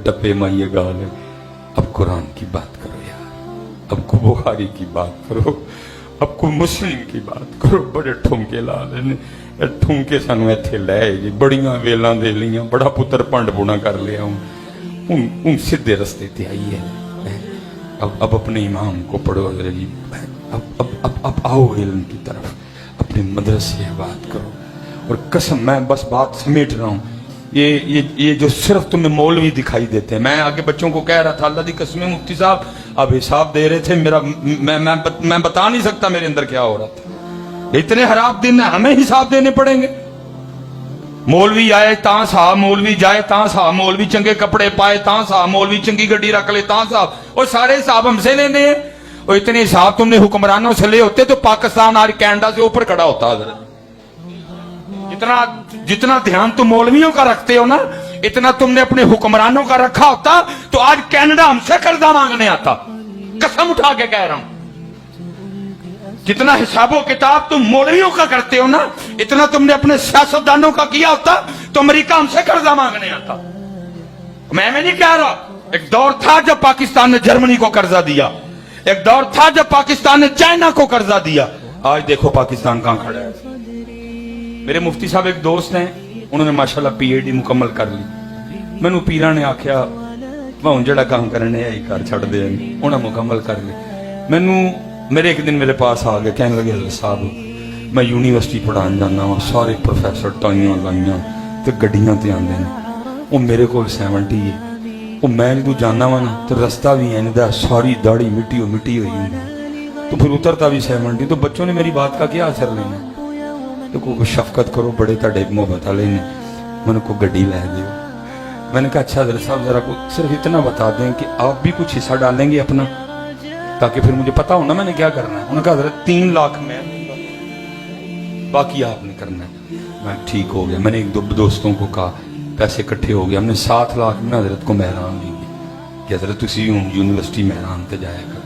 टप्पे में ये गाल है। अब कुरान की बात करो यार, अब को बुखारी की बात करो, अब को मुस्लिम की बात करो। बड़े ठुमके ला लेने, ठुमके सानू इत्थे लै जी, बड़ियां वेलां दे लियां, बड़ा पुत्र भंड बुना कर लिया हूं सीधे रस्ते ते आई है। अब अपने इमाम को पढ़ो हज़रत जी। अब आओ इल्म की तरफ, अपने मदरसे बात करो। और कसम, मैं बस बात समेट रहा हूँ, ये जो सिर्फ तुम्हें मौलवी दिखाई देते हैं। मैं आगे बच्चों को कह रहा था, अल्लाह दी कसम मुफ्ती साहब अब हिसाब दे रहे थे मेरा, मैं बता नहीं सकता मेरे अंदर क्या हो रहा था। इतने खराब दिन है, हमें हिसाब देने पड़ेंगे। मौलवी आए तां साहब, मौलवी जाए तां साहब, मौलवी चंगे कपड़े पाए तां साहब, मौलवी चंगी गड्डी रख ले तां साहब, और सारे हिसाब हमसे लेने हैं। और इतने हिसाब तुमने हुक्मरानों से ले होते तो पाकिस्तान आज कनाडा से ऊपर खड़ा होता। जितना ध्यान तुम मौलवियों का रखते हो ना, इतना तुमने अपने हुक्मरानों का रखा होता तो आज कनाडा हमसे कर्जा मांगने आता। कसम उठा के कह रहा हूं, जितना हिसाबो किताब तुम मौलवियों का करते हो ना, इतना तुमने अपने सियासतदानों का किया होता तो अमेरिका हमसे कर्जा मांगने आता। मैं नहीं कह रहा, एक दौर था जब पाकिस्तान ने जर्मनी को कर्जा दिया, एक दौर था जब पाकिस्तान ने चाइना को कर्जा दिया। आज देखो पाकिस्तान कहां खड़ा है। मेरे मुफ्ती साहब एक दोस्त हैं, उन्होंने माशाल्लाह PhD मुकम्मल कर ली। मैनू पीरा ने आख्या भाऊ जड़ा काम करने आई कर छड़ दे, उन्हें मुकम्मल कर ली। मेरे एक दिन मेरे पास आ गए, कहने लगे हज़रत साहब मैं यूनिवर्सिटी पढ़ान जाना वा, सारे प्रोफैसर टाइयां लाइयां ते गड्डियां ते आंदे ने, वो मेरे को 70 है, वो मैं जो जाना वा ना तो रस्ता भी है नहीं, सारी दाढ़ी मिट्टी हुई तो फिर उतरता भी 70। तो बच्चों ने मेरी बात का क्या असर लेना, तो को शफकत करो, बड़े तड़े मोहब्बत वाले ने, मैंने को गड्डी लै दो। मैंने कहा अच्छा हज़रत साहब जरा को सिर्फ इतना बता दें कि आप भी कुछ हिस्सा डालेंगे अपना, ताकि फिर मुझे पता हो ना मैंने क्या करना है। उन्होंने कहा हज़रत 3 लाख मैं बाकी आपने करना है। मैं ठीक हो गया। मैंने एक दो दोस्तों को कहा, पैसे इकट्ठे हो गए, हमने 7 लाख में हज़रत को मेहरान दी कि हज़रत तुसी यूनिवर्सिटी मेहरान ते जाएगा।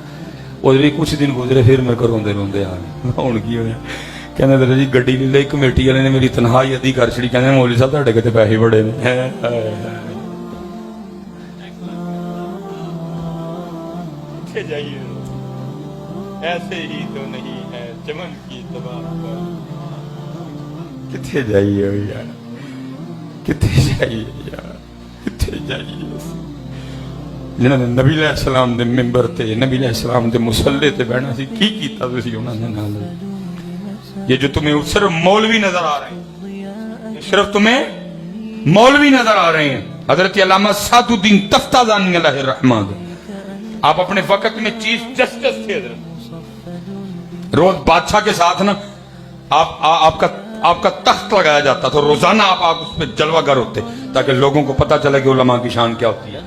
और भी कुछ दिन गुजरे, फिर मेरे को रोंदे रोंदे आ गए, हुण की होया, कहने दर जी गड्डी ले ली, कमेटी वाले ने मेरी तनख्वाही अद्धी कर छड़ी, कहने मौलवी साहब तुहाडे किते पैसे बड़े ने। जाइए ऐसे ही तो नहीं है चमन की तबाह, किथे जाइए यार, किथे जाइए यार, किथे जाइए। जिन्होंने नबी अलैहि सलाम दे मिंबर ते, नबी अलैहि सलाम दे मुसल्ले ते बैठना सी, की कीता तुसीं उन्हां दे नाल? ये जो तुम्हें सिर्फ मौलवी नजर आ रहे हैं, सिर्फ तुम्हें मौलवी नजर आ रहे हैं। हजरत अल्लामा सादुद्दीन तफ्ताज़ानी अलैहि रहमत, आप अपने वक्त में चीफ जस्टिस थे। रोज बादशाह के साथ ना आपका तख्त लगाया जाता था, रोजाना आप उस पर जलवागर होते ताकि लोगों को पता चले कि उलमा की शान क्या होती है।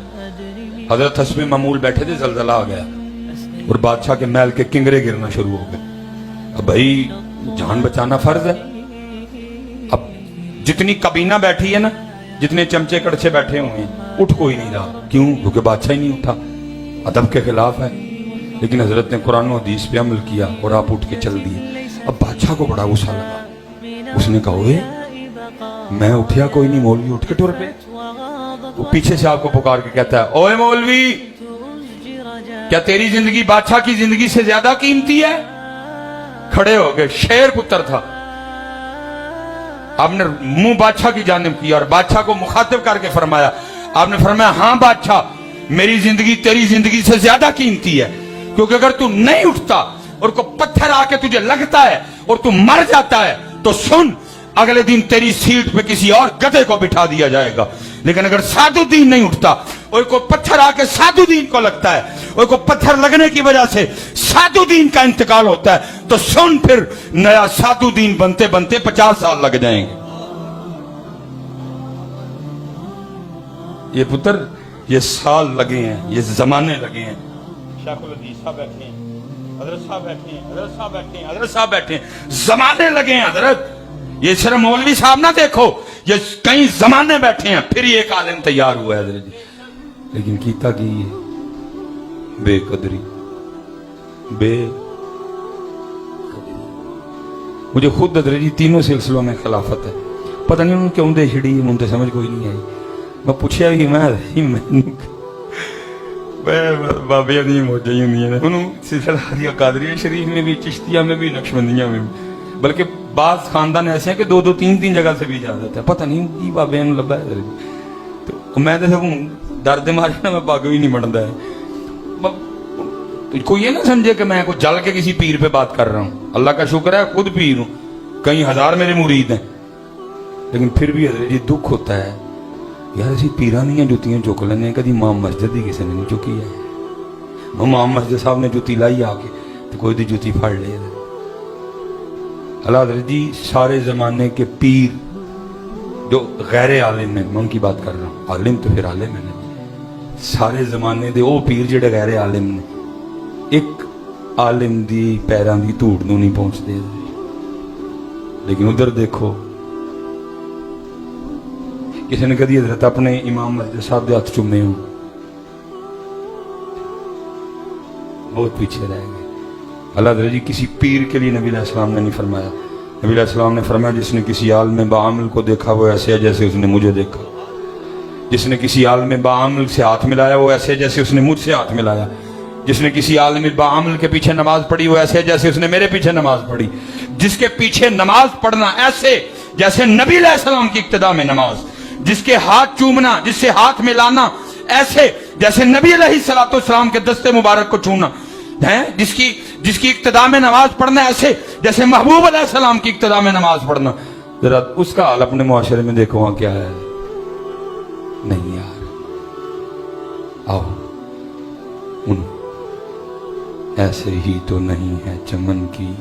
हजरत हस्बे मामूल बैठे थे, जलजला आ गया और बादशाह के महल के किंगरे गिरना शुरू हो गए। अब भाई जान बचाना फर्ज है। अब जितनी कबीना बैठी है ना, जितने चमचे कड़छे बैठे हुए हैं, उठ कोई नहीं रहा। क्यों? क्योंकि बादशाह ही नहीं उठा, अदब के खिलाफ है। लेकिन हजरत ने कुरान और हदीस पे अमल किया और आप उठ के चल दिए। अब बादशाह को बड़ा गुस्सा लगा, उसने कहा ओए मैं उठा कोई नहीं, मौलवी उठ के टुर पे। वो पीछे से आपको पुकार के कहता है ओए मौलवी, क्या तेरी जिंदगी बादशाह की जिंदगी से ज्यादा कीमती है? खड़े हो गए, शेर पुत्र था। आपने मुंह बादशाह की जानिब किया और बादशाह को मुखातिब करके फरमाया, आपने फरमाया हाँ बादशाह, मेरी जिंदगी तेरी जिंदगी से ज्यादा कीमती है, क्योंकि अगर तू नहीं उठता और को पत्थर आके तुझे लगता है और तू मर जाता है तो सुन, अगले दिन तेरी सीट पे किसी और गधे को बिठा दिया जाएगा। लेकिन अगर सादुद्दीन नहीं उठता और को पत्थर आके सादुद्दीन को लगता है और को पत्थर लगने की वजह से सादुद्दीन का इंतकाल होता है तो सुन, फिर नया सादुद्दीन बनते बनते 50 साल लग जाएंगे। ये पुत्र, ये साल लगे हैं, ये जमाने लगे हैं। शेखुल हदीस साहब बैठे हैं, हजरत साहब बैठे हैं, हजरत साहब बैठे हैं, हजरत साहब बैठे हैं, जमाने लगे हैं हजरत। ये सिर्फ मौलवी साहब ना देखो, ये कई जमाने बैठे हैं, फिर ये एक आलिम तैयार हुआ है हजरत जी। लेकिन कीता की बेकदरी, मुझे खुद हजरत जी तीनों सिलसिलों में खिलाफत है। पता नहीं उन्होंने क्यों दे छिड़ी, मुझे समझ कोई नहीं आई। میں پوچھا بھی میں بابے نہیں موجہ ہی ہوندی ہیں انہوں سلسلہ حدیہ قادریہ شریف میں بھی چشتیہ میں بھی نقشبندیہ میں بھی بلکہ بعض خاندان ایسے ہیں کہ دو تین جگہ سے بھی اجازت ہے پتہ نہیں کی بابے انہوں لبا ہے تو میں تو درد مارے نا میں پاک بھی نہیں بڑھتا ہے کوئی یہ نہ سمجھے کہ میں کوئی جل کے کسی پیر پہ بات کر رہا ہوں اللہ کا شکر ہے خود پیر ہوں کئی ہزار میرے مرید ہیں لیکن پھر بھی حضرت جی دکھ ہوتا ہے یار اسی پیران دیاں جوتیاں چک لینے کدی امام مسجد ہی کسی نے نہیں چکی ہے امام مسجد صاحب نے جوتی لائی آ کے تو کوئی دی جوتی پھاڑ لے اللہ حضرت جی سارے زمانے کے پیر جو غیر عالم ہیں میں ان کی بات کر رہا ہوں عالم تو پھر عالم ہے سارے زمانے دے او پیر جڑے غیر عالم نے ایک عالم دی پیران دی دھوڑ نو نہیں پہنچ دے لیکن ادھر دیکھو کسی نے کدی حضرت اپنے امام مسجد صاحب دے ہاتھ چومے ہوں بہت پیچھے رہ گئے اللہ حضرت جی کسی پیر کے لیے نبی علیہ السلام نے نہیں فرمایا نبی علیہ السلام نے فرمایا جس نے کسی عالم بعامل کو دیکھا وہ ایسے ہے جیسے اس نے مجھے دیکھا جس نے کسی عالم بعامل سے ہاتھ ملایا وہ ایسے جیسے اس نے مجھ سے ہاتھ ملایا جس نے کسی عالم بعامل کے پیچھے نماز پڑھی وہ ایسے جیسے اس نے میرے پیچھے نماز پڑھی جس کے پیچھے نماز پڑھنا ایسے جیسے نبی علیہ السلام کی اقتداء میں نماز جس کے ہاتھ چومنا جس سے ہاتھ ملانا ایسے جیسے نبی علیہ السلام کے دستے مبارک کو چھونا جس کی اقتداء میں نماز پڑھنا ایسے جیسے محبوب علیہ السلام کی اقتداء میں نماز پڑھنا ذرا اس کا حال اپنے معاشرے میں دیکھو وہاں کیا ہے نہیں یار آؤ ان ایسے ہی تو نہیں ہے چمن کی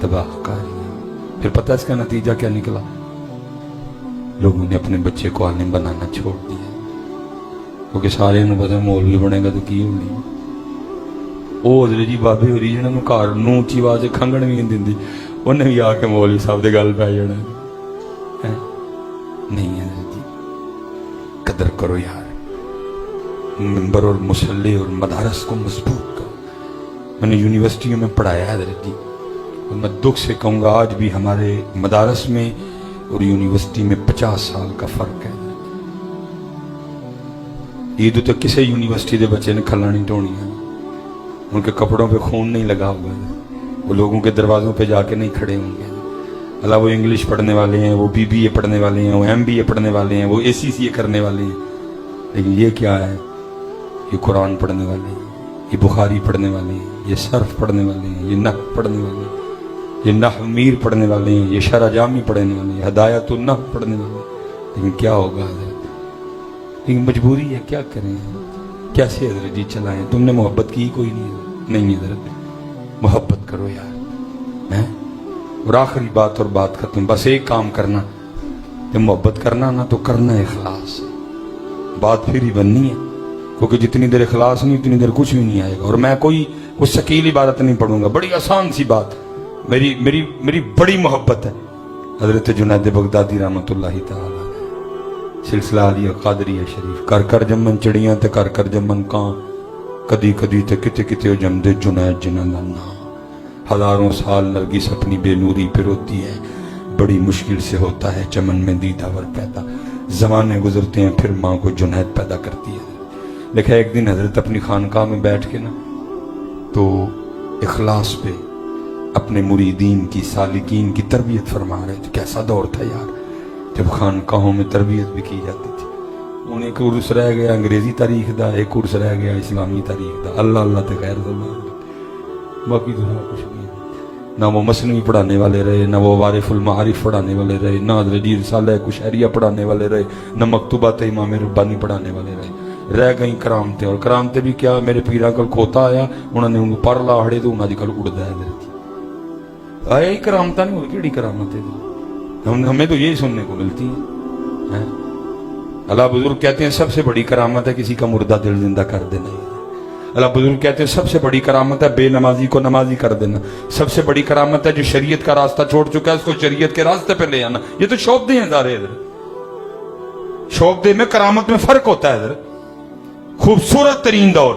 تباہ کاریاں پھر پتہ اس کا نتیجہ کیا نکلا لوگوں نے اپنے بچے کو عالم بنانا چھوڑ دیا کیونکہ سارے انہوں پتہ مولوی بنے گا تو کی ہوگی وہ حضرت جی بابے ہوری جنہوں نے کار نو اچھی آواز کھنگن بھی نہیں دی انہیں بھی آ کے مولوی صاحب دے گل پہ جانا نہیں حضرت جی قدر کرو یار منبر اور مسلح اور مدارس کو مضبوط کرو میں نے یونیورسٹیوں میں پڑھایا ہے حضرت جی اور میں دکھ سے کہوں گا آج بھی ہمارے مدارس میں اور یونیورسٹی میں 50 سال کا فرق ہے یہ تو کسی یونیورسٹی دے بچے نے کھلا نہیں ٹونی ہے ان کے کپڑوں پہ خون نہیں لگا ہوا ہے وہ لوگوں کے دروازوں پہ جا کے نہیں کھڑے ہوں گے اللہ وہ انگلش پڑھنے والے ہیں وہ BBA پڑھنے والے ہیں وہ MBA پڑھنے والے ہیں وہ ACCA کرنے والے ہیں لیکن یہ کیا ہے یہ قرآن پڑھنے والے ہیں یہ بخاری پڑھنے والے ہیں یہ صرف پڑھنے والے ہیں یہ نحو پڑھنے والے ہیں یہ نحو میر پڑھنے والے ہیں یہ شرح جامی پڑھنے والے ہیں ہدایت النحو پڑھنے والے ہیں لیکن کیا ہوگا حضرت لیکن مجبوری ہے کیا کریں کیسے حضرت جی چلائیں تم نے محبت کی کوئی نہیں حضرت محبت کرو یار اور آخری بات اور بات ختم بس ایک کام کرنا جب محبت کرنا نا تو کرنا اخلاص بات پھر ہی بننی ہے کیونکہ جتنی دیر اخلاص نہیں اتنی دیر کچھ بھی نہیں آئے گا اور میں کوئی ثقیل عبادت نہیں پڑھوں گا بڑی آسان سی بات میری بڑی محبت ہے حضرت جنید بغدادی رحمت اللہ تعالی سلسلہ علیہ قادریہ شریف کر جمن چڑیاں تے کر جمن کان کدی کدی تے کتے کتے جم دے جنید جنہ لانا ہزاروں سال نرگس اپنی بے نوری پہ روتی ہے بڑی مشکل سے ہوتا ہے چمن میں دیداور پیدا زمانے گزرتے ہیں پھر ماں کو جنید پیدا کرتی ہے دیکھا ایک دن حضرت اپنی خانقاہ میں بیٹھ کے نا تو اخلاص پہ اپنے مریدین کی سالکین کی تربیت فرما رہے تھے کیسا دور تھا یار جب خانقاہوں میں تربیت بھی کی جاتی تھی انہیں ایک عرص رہ گیا انگریزی تاریخ دا ایک عرص رہ گیا اسلامی تاریخ دا اللہ تے غیر اللہ باقی تو کچھ نہیں نہ وہ مسنوی پڑھانے والے رہے نہ وہ وارف المعارف پڑھانے والے رہے نہ حضرت رسالہ کشہریہ پڑھانے والے رہے نہ مکتوبات امام ربانی پڑھانے والے رہ گئی کرامتیں اور کرامتیں بھی کیا میرے پیرا کل کھوتا آیا انہوں نے ان کو پر لاڑے تو انہوں نے کل اڑدا ہے میرے آیا ہی کرامتہ نہیں ہوئی کیڑی کرامتیں ہمیں تو یہی سننے کو ملتی ہیں اللہ بزرگ کہتے ہیں سب سے بڑی کرامت ہے کسی کا مردہ دل زندہ کر دینا اللہ بزرگ کہتے ہیں سب سے بڑی کرامت ہے بے نمازی کو نمازی کر دینا سب سے بڑی کرامت ہے جو شریعت کا راستہ چھوڑ چکا ہے اس کو شریعت کے راستے پہ لے آنا یہ تو شوبدے ہیں سارے ادھر شوبدے میں کرامت میں فرق ہوتا ہے ادھر خوبصورت ترین دور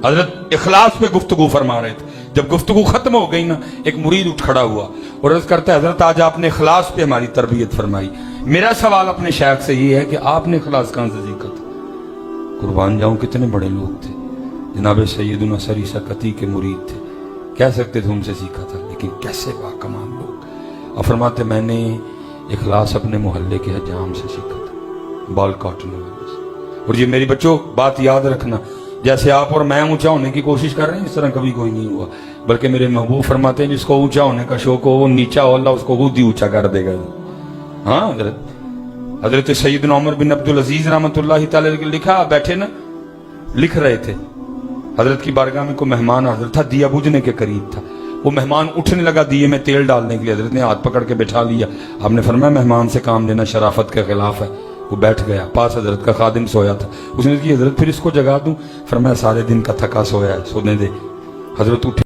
حضرت اخلاص پہ گفتگو فرما رہے تھے جب گفتگو ختم ہو گئی نا ایک مرید اٹھ کھڑا ہوا اور عرض کرتا ہے حضرت آج آپ نے اخلاص پہ ہماری تربیت فرمائی मेरा सवाल अपने शेख से ये है कि आपने इखलास कहां से सीखा था? कुर्बान जाऊं कितने बड़े लोग थे, जनाब सैयदुना सरी सकती के मुरीद थे, कह सकते थे उनसे सीखा था, लेकिन कैसे बाकमाल लोग। और फरमाते मैंने इखलास अपने मोहल्ले के हजाम से सीखा था, बाल काटने वाले से। और ये मेरी बच्चों बात याद रखना, जैसे आप और मैं ऊंचा होने की कोशिश कर रहे हैं, इस तरह कभी कोई नहीं हुआ, बल्कि मेरे महबूब फरमाते हैं जिसको ऊंचा होने का शौक हो वो नीचा हो, अल्लाह उसको खुद ही ऊंचा कर देगा। हाँ, हजरत सैयदना उमर बिन अब्दुल अजीज रहमतुल्लाह तआला अलैह लिखा, बैठे ना लिख रहे थे, हजरत की बारगाह में कोई मेहमान हाजिर था, दिया बुझने के करीब था, वो मेहमान उठने लगा दिए में तेल डालने के लिए, हजरत ने हाथ पकड़ के बैठा लिया। आपने फरमाया मेहमान से काम लेना शराफत के खिलाफ है। वो बैठ गया, पास हजरत का खादिम सोया था, उसने कहा हजरत फिर इसको जगा दूं? फरमाया सारे दिन का थका सोया है, सोने दे। हजरत उठे।